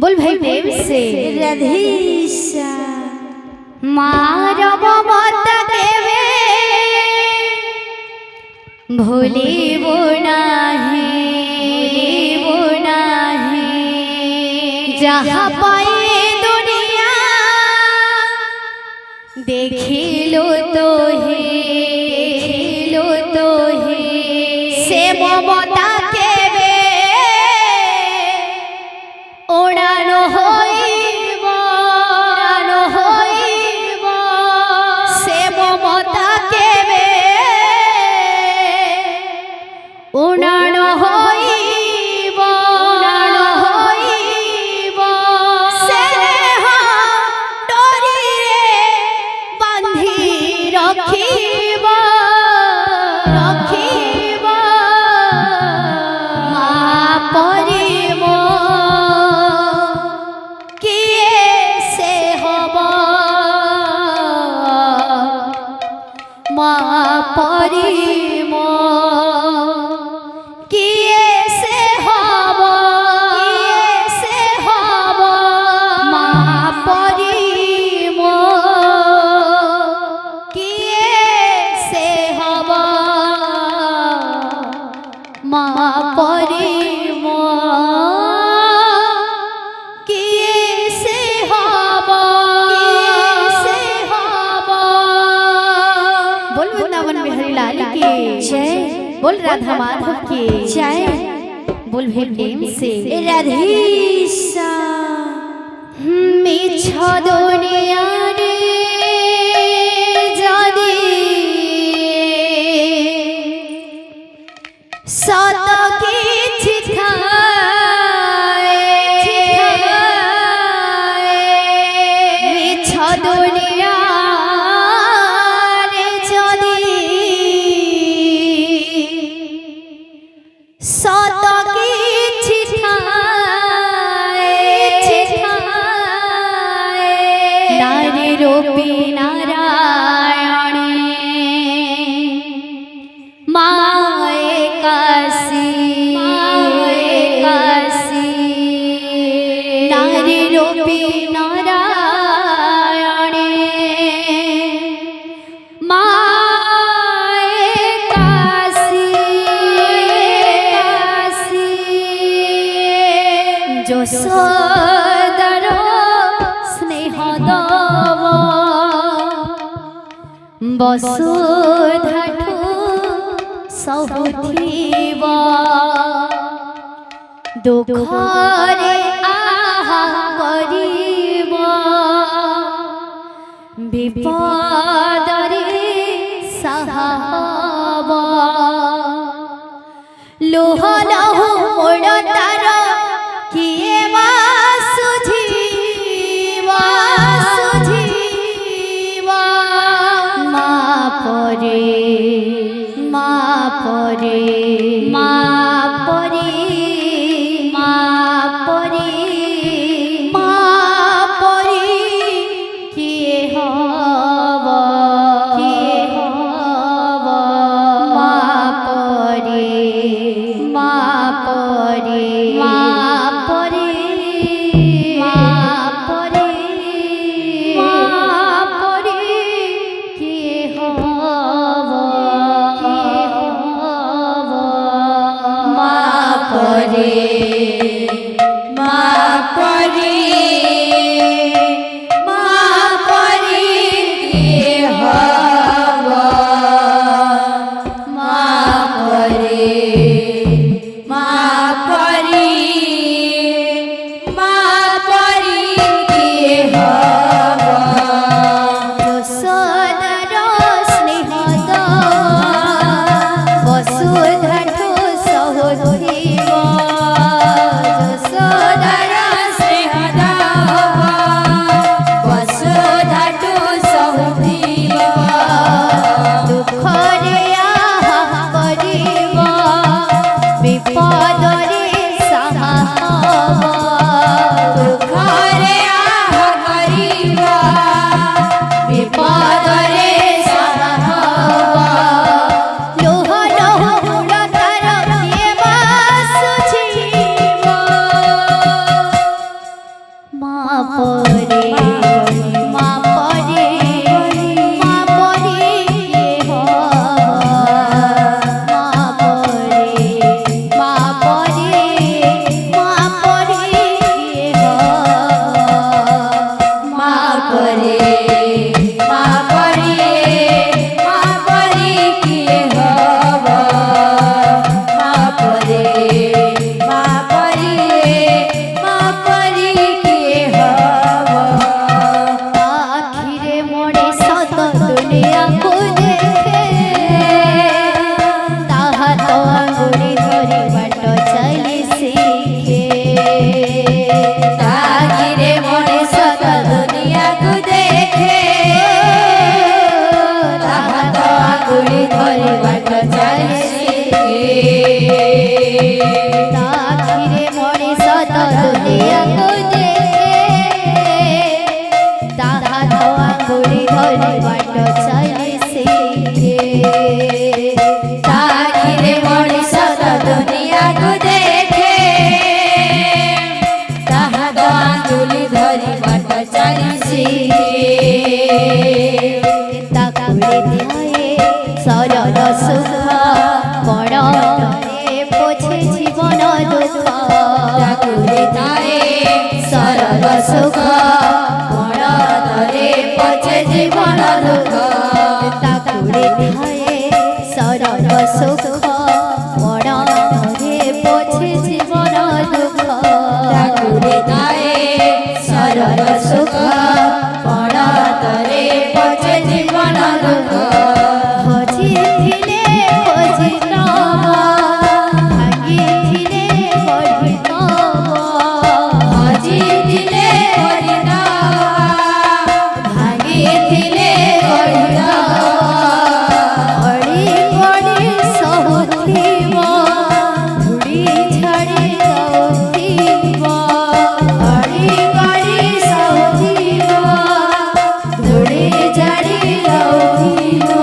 बोल भाई प्रेम से राधेशा मारब मत केवे भूलिबो नाही जहाँ पाए दुनिया देखिलो तो हे से ममता केवे ओड़ानो होइब से ममता केवे ओड़ानो होइब स्नेह डोरिए बांधी रखिब माँ परिम किए से हब माँ परिम किए से हब माँ परिम किए से हब माँ परिम किए से हब बोल वृंदावन बिहारी लाल की जय बोल राधा माधव की जय बोल प्रेम से राधेशा मिछ दुनिया रे जदि सत किछि थाए मिछ दुनिया रे जदि सत किछि थाए नारी रूपी नारायणे माए काशी नारी रूपी नारायणे माए काशी যশোদার স্নেহ দব বসুধাঠু সহুথিব দুঃখরে আহা করিব বিপদরে সাহা হব লোহ লহু মোড় তার किए सुझीवा माँ परे किए हब माँ परे ତାଖିରେ ମଣିଷ ତ ଦୁନିଆକୁ ଦେଖେ ତାହା ତ ଆଙ୍ଗୁଳି ଧରି ବାଟ ଚାଲି ଶିଖେ ତାଖିରେ ମଣିଷ ତ ଦୁନିଆକୁ ଦେଖେ ତାହା ତ ଆଙ୍ଗୁଳି ଧରି ବାଟ ଚାଲି ଶିଖେ ତାକୁରେ ଥାଏ ସରଳ ସୁଖ ବଡ଼ରେ ପୋଛେ ଜୀବନ ଦୁଃଖ ତାକୁରେ ଥାଏ ସରଳ ସୁଖ ବଡ଼ରେ ପଛେ ଜୀବନ ଦୁଃଖ ତାକୁରେ ଥାଏ ସରଳ ସୁଖ ବଡ଼ରେ ପୋଛେ ଜୀବନ ଦୁଃଖ ତାକୁରେ ଥାଏ ସରଳ ସୁଖ ବଡ଼ରେ ପଛେ ଜୀବନ ଦୁଃଖ ଖୋଜିଥିଲେ ଖୋଜି ନବ ଭାଙ୍ଗିଥିଲେ ଗଢ଼ି ନବ ହଜିଥିଲେ ଭାଙ୍ଗିଥିଲେ ଅଳି ପଡ଼ି ସହୁଥିବ ଧୂଳି ଛାଡ଼ି ଯାଉଥିବ ଅଳି କରି ସହୁଥିବ ଧୂଳି ଛାଡ଼ି ଯାଉଥିବ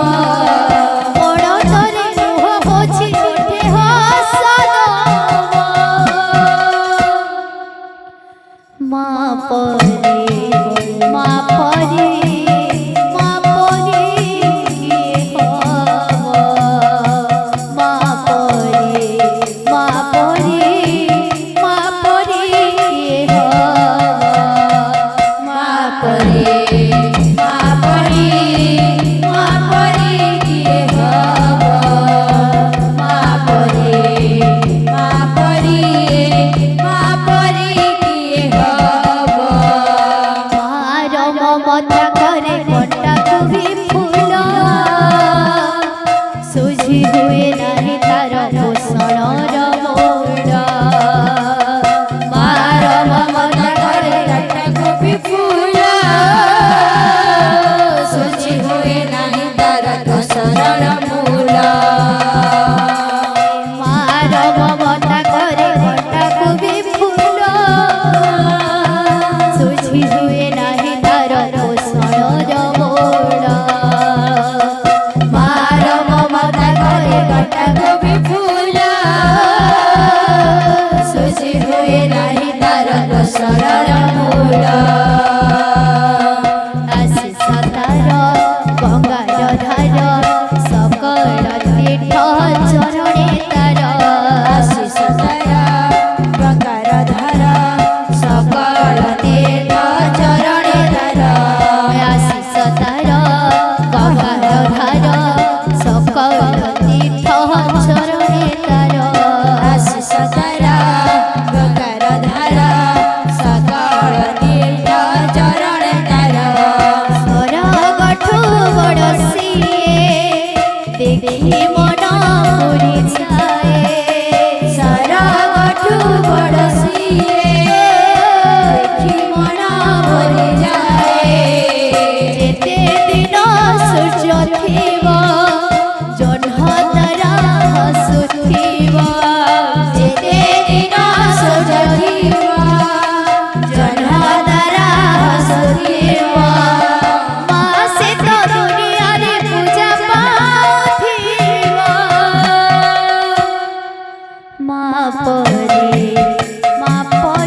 ପଡ଼ତରେ ମୁହ ପୋଛି ଉଠେ ହସ ମା ପରି ମା ପରି ମା ପରି କିଏ ହବ ମା ପରି ମା ପରି ମା ପରି କିଏ ହବ ମା ପରି ମା ପରି ମା ପରି କିଏ ହବ ମା ପରି ମା ପରି ମା ପରି କିଏ ହବ ମାର ମମତା କରେ କଣ୍ଟାକୁ ବି ଫୁଲ ସୁଝି ହୁଏ ନାହିଁ ତାର ପୋଷଣର ମୂଳ ମାର ମମତା କରେ କଣ୍ଟାକୁ ବି ଫୁଲ ଶୁଚି ହୁଏ ନାହିଁ ତାର ଦୋଷର ମୂଳ ମାର ମମତା କରେ କଣ୍ଟାକୁ ବି ଫୁଲ ସୁଝି ହୁଏ ନାହିଁ ତାର ପୋଷଣର ମୂଳ ମାର ମମତା କରେ କଣ୍ଟାକୁ ବି ଫୁଲ ଶୁଚି ହୁଏ ନାହିଁ ତାର ଦୋଷର ମୂଳ ଆଶିଷ ତାର ଗଙ୍ଗାର ଧାର ସକଳ ତୀର୍ଥ ଚରଣେ ତାର ଆଶିଷ ତାର ପ୍ରକାର ଧାର ସକଳ ତୀର୍ଥ ଚରଣେ ତାର ଆଶିଷ ତାର ଗଙ୍ଗାର ଧାର ସକଳ ତୀର୍ଥ ଚରଣେ ତାର ଆଶିଷ ତାର ପ୍ରକାର ଧାର ସକଳ ତୀର୍ଥ ଚରଣେ ତାର ସ୍ୱରଗଠୁ ବଡ଼ ସିଏ ଦେଖି ମନ ପୁରି ଯାଏ ସରଗଠୁ ବଡ଼ ସିଏ ଦେଖି ମନ ଭରି ଯାଏ ଯେତେ ଦିନ ସୂର୍ଯ୍ୟ ଥିବ ଜହ୍ନ ତାରା ହସୁଥିବ ଯେତେ ଦିନ ସୂର୍ଯ୍ୟ ଥିବ ଜହ୍ନ ତାରା ହସୁଥିବ ମା ସେ ତ ଦୁନିଆରେ ପୂଜା ପାଉଥିବ ମା ପରି ମା ପରି